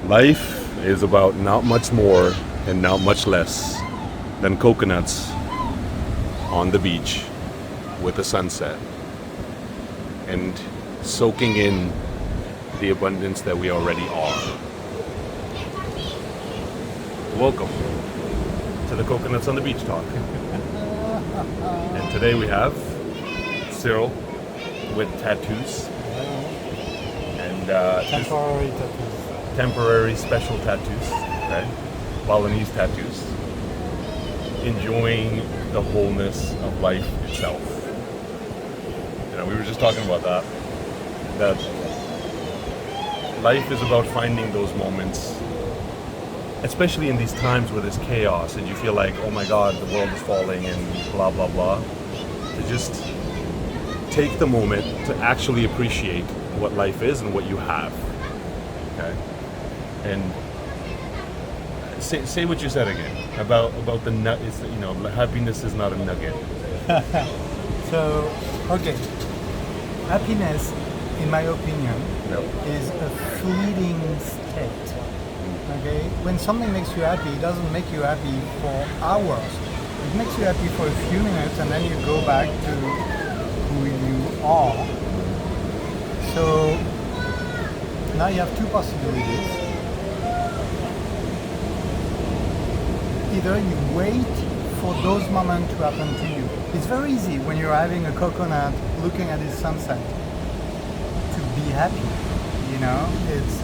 Life is about not much more and not much less than coconuts on the beach with the sunset and soaking in the abundance that we already are. Welcome to the Coconuts on the Beach Talk. And today we have Cyril with tattoos and Temporary tattoos. temporary special tattoos, okay? Balinese tattoos. Enjoying the wholeness of life itself. You know, we were just talking about that. That life is about finding those moments, especially in these times where there's chaos and you feel like, oh my God, the world is falling and blah, blah, blah. To just take the moment to actually appreciate what life is and what you have. Okay? And say what you said again about the nut. Is that, you know, happiness is not a nugget. So, okay. Happiness, in my opinion, No. is a fleeting state. Okay? When something makes you happy, it doesn't make you happy for hours. It makes you happy for a few minutes and then you go back to who you are. So, now you have two possibilities. Either you wait for those moments to happen to you. It's very easy when you're having a coconut looking at the sunset to be happy. You know, it's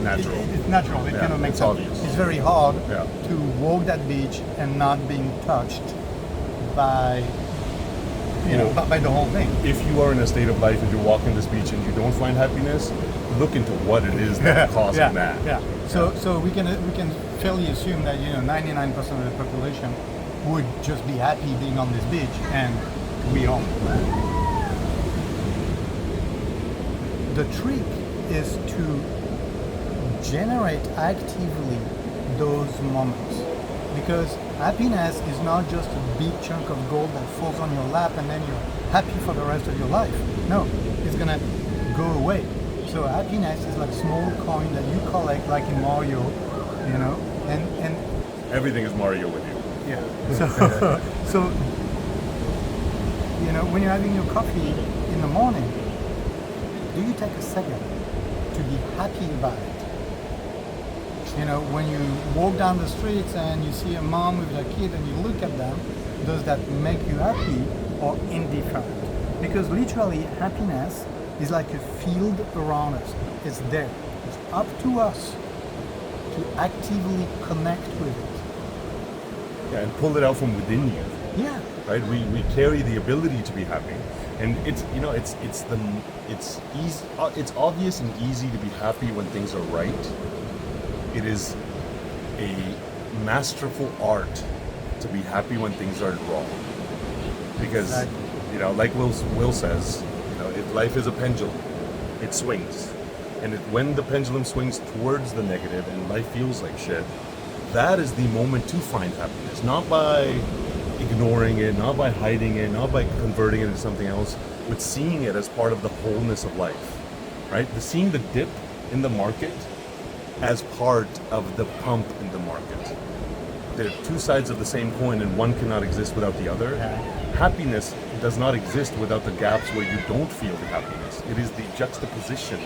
Natural. It's natural. It Yeah, kind of makes it's sense. obvious. It's very hard Yeah. to walk that beach and not being touched by by the whole thing. If you are in a state of life and you're walking this beach and you don't find happiness, look into what it is that's causing that. Yeah. So we can fairly assume that 99% of the population would just be happy being on this beach, and we are. The trick is to generate actively those moments, because happiness is not just a big chunk of gold that falls on your lap and then you're happy for the rest of your life. No, it's gonna go away. So happiness is like small coin that you collect, like in Mario, and Everything is Mario with you. yeah. So when you're having your coffee in the morning, do you take a second to be happy about it? When you walk down the streets and you see a mom with a kid and you look at them, does that make you happy or indifferent? Because literally happiness is like a field around us. It's there. It's up to us to actively connect with it. Yeah, and pull it out from within you. Yeah. Right? We carry the ability to be happy. And it's easy, it's obvious and easy to be happy when things are right. It is a masterful art to be happy when things are wrong. Because, Exactly. like Will says, life is a pendulum. It swings. And when the pendulum swings towards the negative and life feels like shit, that is the moment to find happiness. Not by ignoring it, not by hiding it, not by converting it into something else, but seeing it as part of the wholeness of life. Right? Seeing the dip in the market as part of the pump in the market. They're two sides of the same coin and one cannot exist without the other. Yeah. Happiness does not exist without the gaps where you don't feel the happiness. It is the juxtaposition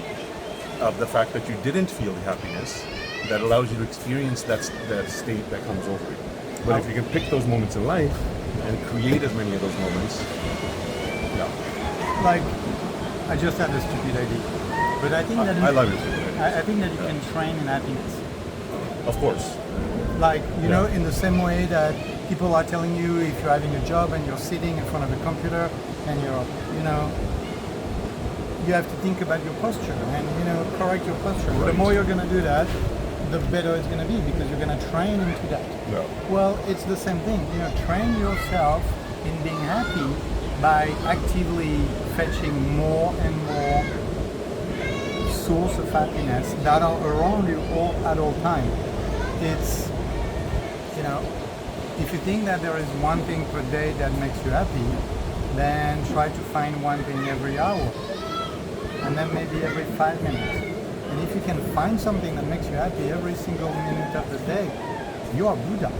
of the fact that you didn't feel the happiness that allows you to experience that state that comes over you. But if you can pick those moments in life and create as many of those moments, yeah. Like, I just had a stupid idea, but I think that I love it. I think that you can train in happiness. Of course. Like, in the same way that people are telling you if you're having a job and you're sitting in front of a computer and you're, you have to think about your posture and, correct your posture. Right. The more you're going to do that, the better it's going to be because you're going to train into that. Yeah. Well, it's the same thing. Train yourself in being happy by actively fetching more and more source of happiness that are around you all at all time. It's, if you think that there is one thing per day that makes you happy, then try to find one thing every hour, and then maybe every 5 minutes, And if you can find something that makes you happy every single minute of the day, you are Buddha.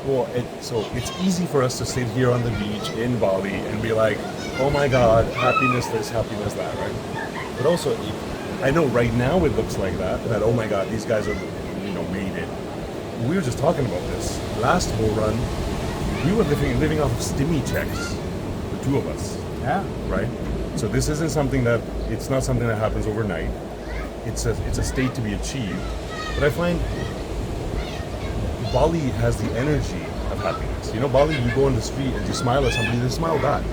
Well, so it's easy for us to sit here on the beach in Bali and be like, oh my God, happiness this, happiness that, right? But also, I know right now it looks like that oh my God, these guys are, made it. We were just talking about this. Last bull run, we were living off of stimmy checks, the two of us, Yeah. right? So this isn't it's not something that happens overnight. It's a state to be achieved. But I find Bali has the energy of happiness. Bali, you go on the street and you smile at somebody, they smile back.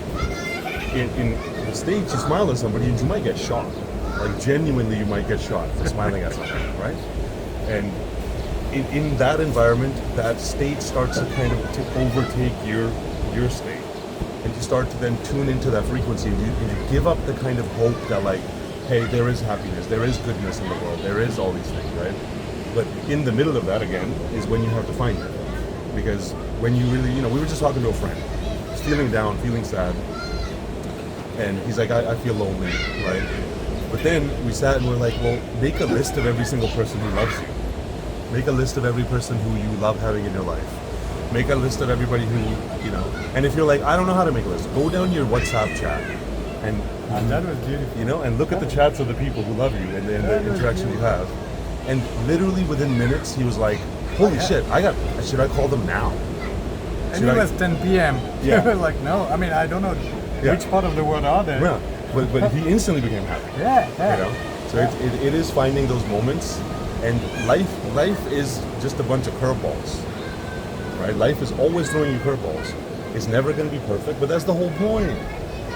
In the States, you smile at somebody and you might get shot. Like genuinely, you might get shot for smiling at somebody, right? And in that environment, that state starts to kind of overtake your state. And you start to then tune into that frequency and you give up the kind of hope that like, hey, there is happiness, there is goodness in the world, there is all these things, right? But in the middle of that again is when you have to find it. Because when you really, we were just talking to a friend, he's feeling down, feeling sad. And he's like, I feel lonely, right? But then we sat and we're like, well, make a list of every single person who loves you. Make a list of every person who you love having in your life. Make a list of everybody who, and if you're like, I don't know how to make a list, go down your WhatsApp chat and that was beautiful. And look at the chats of the people who love you and the interaction you have. And literally within minutes, he was like, holy shit, should I call them now? And it was 10 p.m. Yeah. He was like, no, I mean, I don't know which part of the world are there. Yeah, but he instantly became happy. Yeah. So it is finding those moments, and life is just a bunch of curveballs, right? Life is always throwing you curveballs. It's never going to be perfect, but that's the whole point.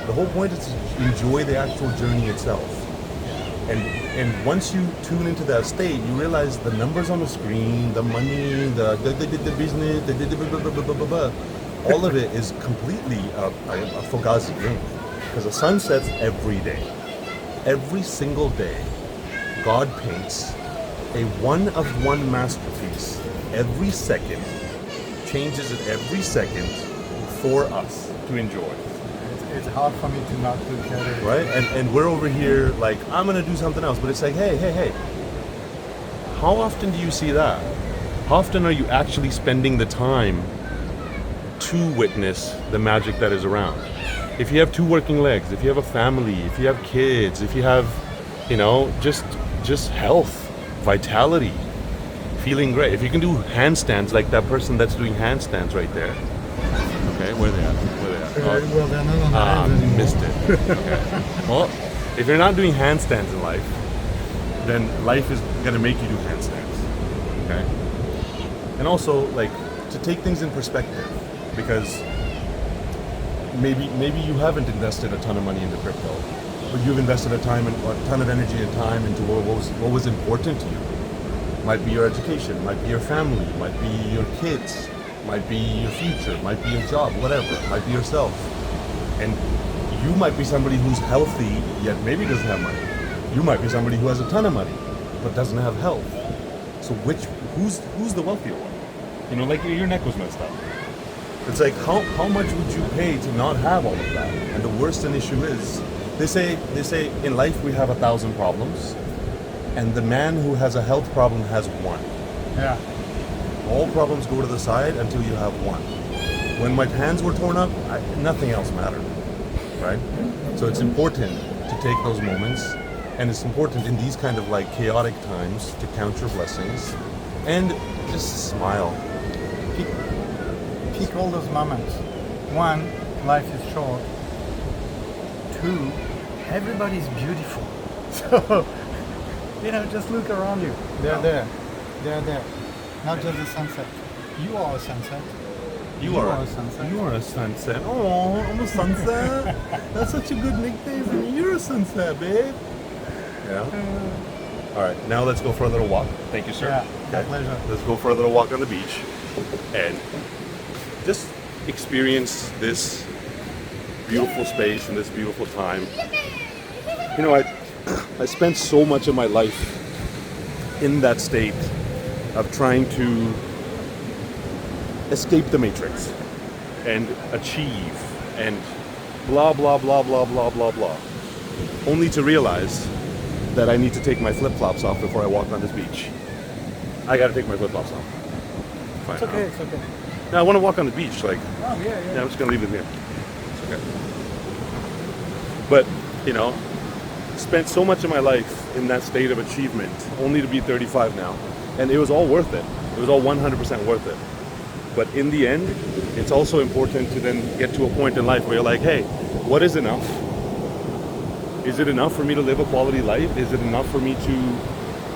The whole point is to enjoy the actual journey itself. And once you tune into that state, you realize the numbers on the screen, the money, the business, all of it is completely a fugazi game. Because the sun sets every day. Every single day, God paints a one-of-one masterpiece every second, changes it every second for us to enjoy. It's hard for me to not look at it. Right? And we're over here like, I'm going to do something else. But it's like, hey. How often do you see that? How often are you actually spending the time to witness the magic that is around? If you have two working legs, if you have a family, if you have kids, if you have, just health, vitality, feeling great. If you can do handstands like that person that's doing handstands right there. Okay, where are they at? Well, they're not on the hands anymore. Missed it. Okay. Well, if you're not doing handstands in life, then life is gonna make you do handstands. Okay. And also, like, to take things in perspective, because maybe you haven't invested a ton of money into crypto, but you've invested a ton of energy and time into what was important to you. Might be your education, might be your family, might be your kids, might be your future, might be your job, whatever, might be yourself. And you might be somebody who's healthy, yet maybe doesn't have money. You might be somebody who has a ton of money, but doesn't have health. So who's the wealthier one? Like your neck was messed up. It's like, how much would you pay to not have all of that? And the worst an issue is, they say in life we have 1,000 problems, and the man who has a health problem has one. Yeah. All problems go to the side until you have one. When my hands were torn up, nothing else mattered, right? So it's important to take those moments, and it's important in these kind of like chaotic times to count your blessings and just smile. Pick all those moments. One, life is short. Two, everybody's beautiful. So, just look around you. They're there. They're there. Not just the sunset. You are a sunset. You are a sunset. You are a sunset. Oh, I'm a sunset. That's such a good nickname for me. You're a sunset, babe. Yeah. All right, now let's go for a little walk. Thank you, sir. Yeah, my pleasure. Let's go for a little walk on the beach and just experience this beautiful space and this beautiful time. I spent so much of my life in that state of trying to escape the matrix and achieve and blah, blah, blah, blah, blah, blah, blah. Only to realize that I need to take my flip-flops off before I walk on this beach. I gotta take my flip-flops off. Fine. It's okay. It's okay. No, I want to walk on the beach. Like, Oh yeah. yeah, I'm just gonna leave it here. It's okay. But, you know, spent so much of my life in that state of achievement, only to be 35 now. And it was all worth it. It was all 100% worth it. But in the end, it's also important to then get to a point in life where you're like, hey, what is enough? Is it enough for me to live a quality life? Is it enough for me to,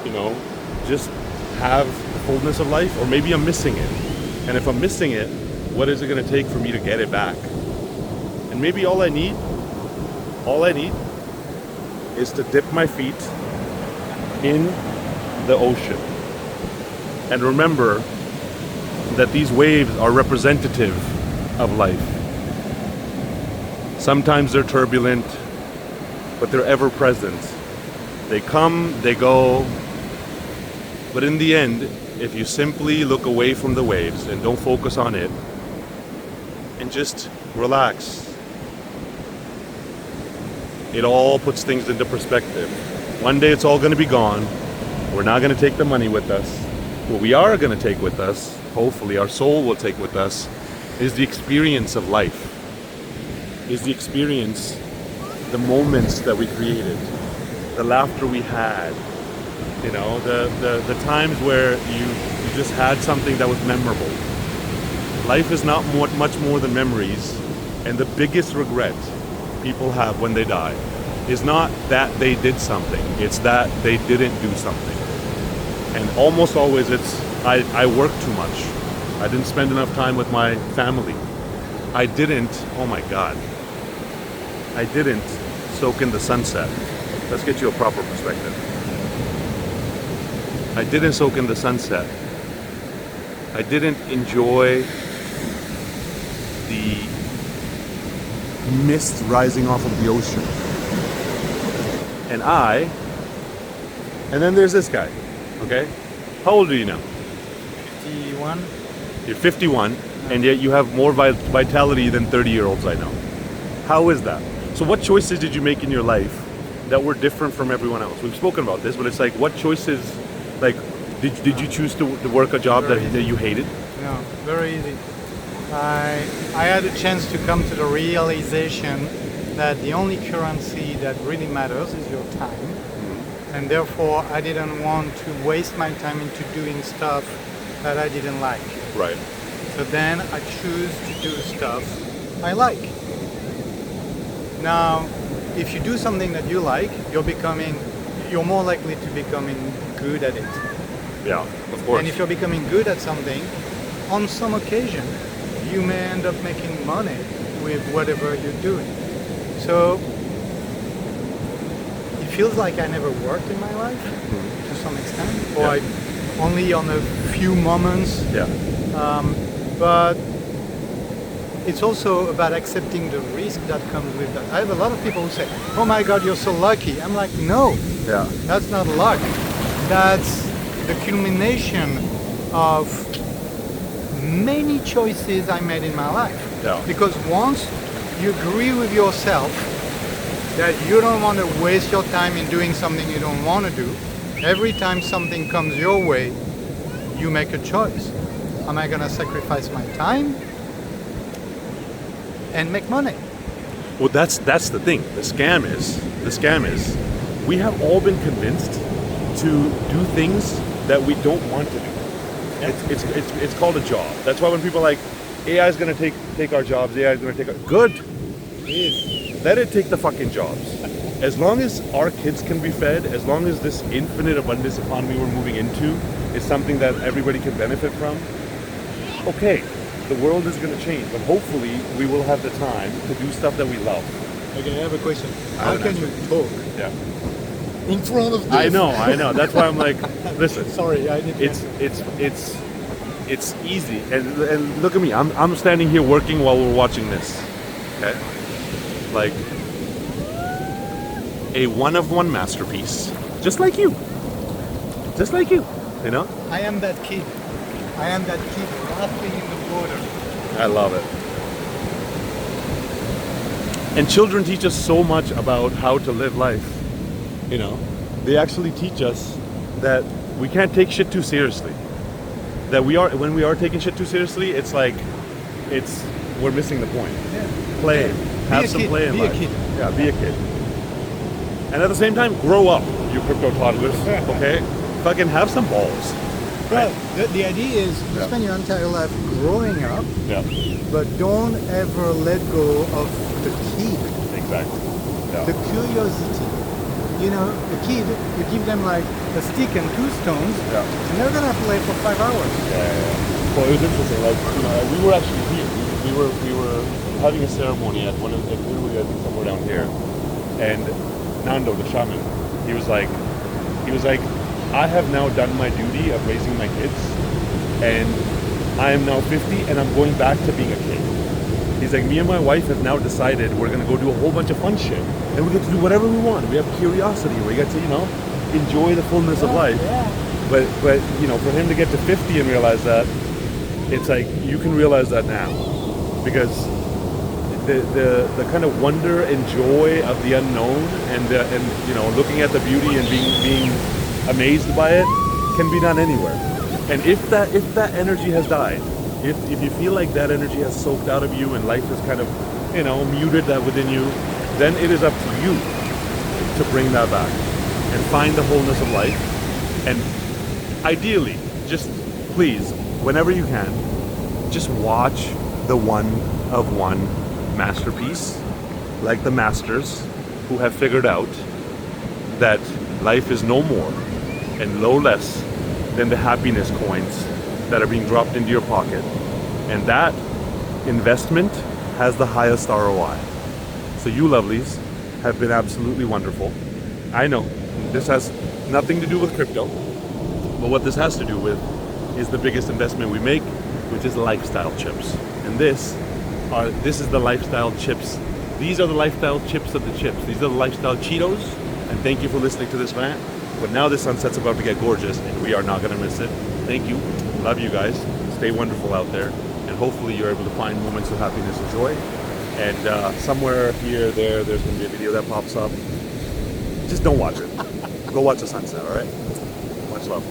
you know, just have the fullness of life? Or maybe I'm missing it. And if I'm missing it, what is it going to take for me to get it back? And maybe all I need is to dip my feet in the ocean. And remember that these waves are representative of life. Sometimes they're turbulent, but they're ever present. They come, they go, but in the end, if you simply look away from the waves and don't focus on it, and just relax, it all puts things into perspective. One day it's all going to be gone. We're not going to take the money with us. What we are going to take with us, hopefully our soul will take with us, is the experience of life. Is the experience, the moments that we created, the laughter we had, you know, the times where you just had something that was memorable. Life is not much more than memories, and the biggest regret people have when they die is not that they did something, it's that they didn't do something. And almost always it's, I worked too much. I didn't spend enough time with my family. I didn't, oh my God, I didn't soak in the sunset. Let's get you a proper perspective. I didn't soak in the sunset. I didn't enjoy the mist rising off of the ocean. And then there's this guy, okay? How old are you now? 51. You're 51, and yet you have more vitality than 30-year-olds I know. How is that? So what choices did you make in your life that were different from everyone else? We've spoken about this, but it's like, what choices, like, did you choose to work a job that you hated? No, very easy. I had a chance to come to the realization that the only currency that really matters is your time. And therefore, I didn't want to waste my time into doing stuff that I didn't like. Right. So then I choose to do stuff I like. Now, if you do something that you like, you're more likely to becoming good at it. Yeah, of course. And if you're becoming good at something, on some occasion, you may end up making money with whatever you're doing. So it feels like I never worked in my life to some extent, or only on a few moments. Yeah. But it's also about accepting the risk that comes with that. I have a lot of people who say, "Oh my God, you're so lucky." I'm like, no, Yeah. that's not luck. That's the culmination of many choices I made in my life. Yeah. Because once you agree with yourself that you don't want to waste your time in doing something you don't want to do, every time something comes your way, you make a choice. Am I going to sacrifice my time and make money? Well, that's the thing. The scam is, we have all been convinced to do things that we don't want to do. It's called a job. That's why when people are like, AI is going to take our jobs, AI is going to take our... Good. Let it take the fucking jobs. As long as our kids can be fed, as long as this infinite abundance economy we're moving into is something that everybody can benefit from, okay, the world is going to change, but hopefully we will have the time to do stuff that we love. Okay, I have a question. I How have an can you answer. talk Yeah. in front of this? I know. That's why I'm like, listen. Sorry, I didn't. It's easy, and look at me. I'm standing here working while we're watching this. Okay, like a one-of-one masterpiece, just like you. You know. I am that kid. I am that kid laughing in the border. I love it. And children teach us so much about how to live life. You know, they actually teach us that we can't take shit too seriously. That when we are taking shit too seriously, it's like we're missing the point. Yeah. Play, have some play in life. Yeah, be a kid. And at the same time, grow up, you crypto toddlers. Okay, fucking have some balls. Well, the idea is you spend your entire life growing up, Yeah, but don't ever let go of the kid, exactly. Yeah. the curiosity. You know, the kid, you give them like a stick and 2 stones, Yeah. and they're gonna play for 5 hours. Well, it was interesting. Like, you know, we were actually here. We were having a ceremony at literally, I think, somewhere down here. And Nando, the shaman, he was like, I have now done my duty of raising my kids, and I am now 50, and I'm going back to being a kid. He's like, me and my wife have now decided we're gonna go do a whole bunch of fun shit, and we get to do whatever we want. We have curiosity. We get to, you know, enjoy the fullness of life. Yeah. But you know, for him to get to 50 and realize that, it's like you can realize that now, because the kind of wonder and joy of the unknown, and you know, looking at the beauty and being amazed by it can be done anywhere. And if that energy has died, if you feel like that energy has soaked out of you and life has kind of, you know, muted that within you, then it is up to you to bring that back and find the wholeness of life. And ideally, just please, whenever you can, just watch the one of one masterpiece, like the masters who have figured out that life is no more and no less than the happiness coins that are being dropped into your pocket. And that investment has the highest ROI. So you lovelies have been absolutely wonderful. I know this has nothing to do with crypto, but what this has to do with is the biggest investment we make, which is lifestyle chips. And this is the lifestyle chips. These are the lifestyle chips of the chips. These are the lifestyle Cheetos. And thank you for listening to this rant. But now the sunset's about to get gorgeous, and we are not going to miss it. Thank you. Love you guys. Stay wonderful out there. And hopefully you're able to find moments of happiness and joy. And somewhere here, there's going to be a video that pops up. Just don't watch it. Go watch the sunset, all right? Much love.